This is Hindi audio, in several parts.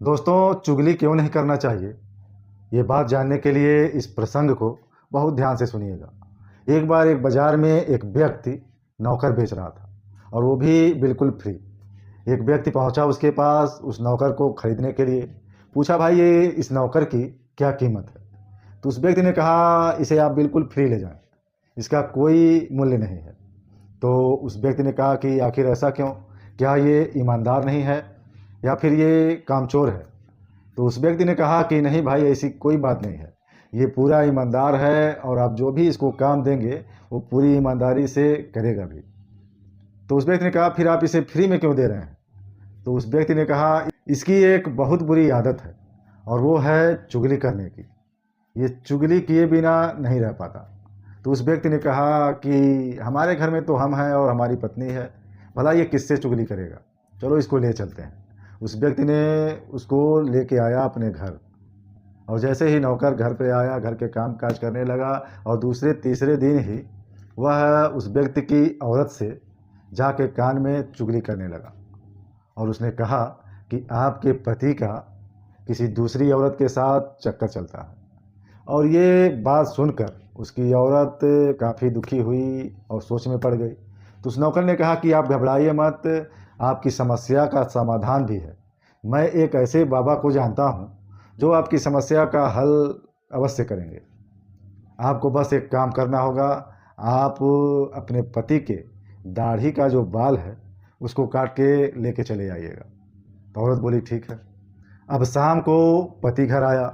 दोस्तों, चुगली क्यों नहीं करना चाहिए, ये बात जानने के लिए इस प्रसंग को बहुत ध्यान से सुनिएगा। एक बार एक बाजार में एक व्यक्ति नौकर बेच रहा था और वो भी बिल्कुल फ्री। एक व्यक्ति पहुंचा उसके पास उस नौकर को खरीदने के लिए। पूछा, भाई ये इस नौकर की क्या कीमत है? तो उस व्यक्ति ने कहा, इसे आप बिल्कुल फ्री ले जाएं, इसका कोई मूल्य नहीं है। तो उस व्यक्ति ने कहा कि आखिर ऐसा क्यों? क्या ये ईमानदार नहीं है या फिर ये कामचोर है? तो उस व्यक्ति ने कहा कि नहीं भाई, ऐसी कोई बात नहीं है, ये पूरा ईमानदार है और आप जो भी इसको काम देंगे वो पूरी ईमानदारी से करेगा भी। तो उस व्यक्ति ने कहा, फिर आप इसे फ्री में क्यों दे रहे हैं? तो उस व्यक्ति ने कहा, इसकी एक बहुत बुरी आदत है और वो है चुगली करने की। ये चुगली किए बिना नहीं रह पाता। तो उस व्यक्ति ने कहा कि हमारे घर में तो हम हैं और हमारी पत्नी है, भला ये किससे चुगली करेगा? चलो इसको ले चलते हैं। उस व्यक्ति ने उसको लेके आया अपने घर और जैसे ही नौकर घर पे आया, घर के काम काज करने लगा और दूसरे तीसरे दिन ही वह उस व्यक्ति की औरत से जाके कान में चुगली करने लगा और उसने कहा कि आपके पति का किसी दूसरी औरत के साथ चक्कर चलता है। और ये बात सुनकर उसकी औरत काफ़ी दुखी हुई और सोच में पड़ गई। तो उस नौकर ने कहा कि आप घबराइए मत, आपकी समस्या का समाधान भी है। मैं एक ऐसे बाबा को जानता हूँ जो आपकी समस्या का हल अवश्य करेंगे। आपको बस एक काम करना होगा, आप अपने पति के दाढ़ी का जो बाल है उसको काट के लेके चले आइएगा। तो औरत बोली, ठीक है। अब शाम को पति घर आया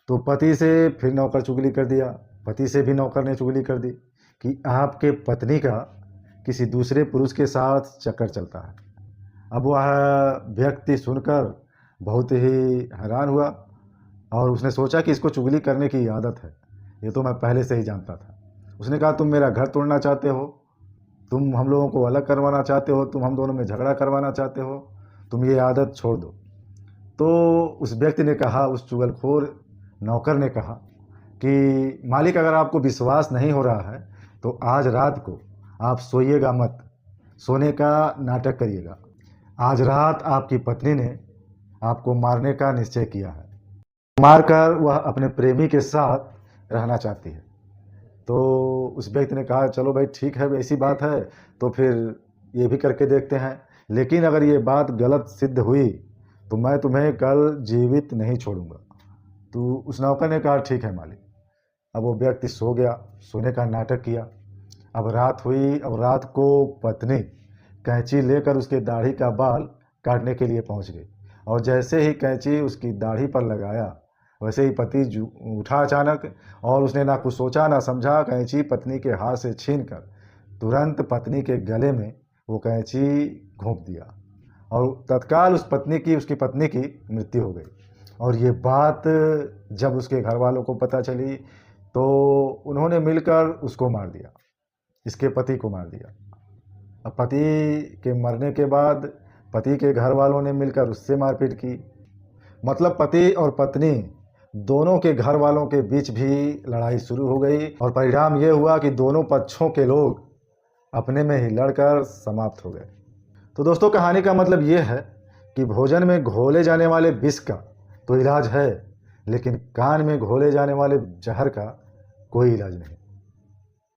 तो पति से फिर नौकर चुगली कर दिया। पति से भी नौकर ने चुगली कर दी कि आपके पत्नी का किसी दूसरे पुरुष के साथ चक्कर चलता है। अब वह व्यक्ति सुनकर बहुत ही हैरान हुआ और उसने सोचा कि इसको चुगली करने की आदत है, ये तो मैं पहले से ही जानता था। उसने कहा, तुम मेरा घर तोड़ना चाहते हो, तुम हम लोगों को अलग करवाना चाहते हो, तुम हम दोनों में झगड़ा करवाना चाहते हो, तुम ये आदत छोड़ दो। तो उस व्यक्ति ने कहा, उस चुगलखोर नौकर ने कहा कि मालिक, अगर आपको विश्वास नहीं हो रहा है तो आज रात को आप सोइएगा मत, सोने का नाटक करिएगा। आज रात आपकी पत्नी ने आपको मारने का निश्चय किया है, मारकर वह अपने प्रेमी के साथ रहना चाहती है। तो उस व्यक्ति ने कहा, चलो भाई ठीक है, ऐसी बात है तो फिर ये भी करके देखते हैं, लेकिन अगर ये बात गलत सिद्ध हुई तो मैं तुम्हें कल जीवित नहीं छोड़ूंगा। तो उस नौकर ने कहा, ठीक है मालिक। अब वो व्यक्ति सो गया, सोने का नाटक किया। अब रात हुई, अब रात को पत्नी कैंची लेकर उसके दाढ़ी का बाल काटने के लिए पहुंच गई और जैसे ही कैंची उसकी दाढ़ी पर लगाया वैसे ही पति उठा अचानक और उसने ना कुछ सोचा ना समझा, कैंची पत्नी के हाथ से छीनकर तुरंत पत्नी के गले में वो कैंची घोंप दिया और तत्काल उसकी पत्नी की मृत्यु हो गई। और ये बात जब उसके घर वालों को पता चली तो उन्होंने मिलकर उसको मार दिया, इसके पति को मार दिया। अब पति के मरने के बाद पति के घर वालों ने मिलकर उससे मारपीट की। मतलब पति और पत्नी दोनों के घर वालों के बीच भी लड़ाई शुरू हो गई और परिणाम ये हुआ कि दोनों पक्षों के लोग अपने में ही लड़कर समाप्त हो गए। तो दोस्तों, कहानी का मतलब ये है कि भोजन में घोले जाने वाले विष का तो इलाज है, लेकिन कान में घोले जाने वाले जहर का कोई इलाज नहीं।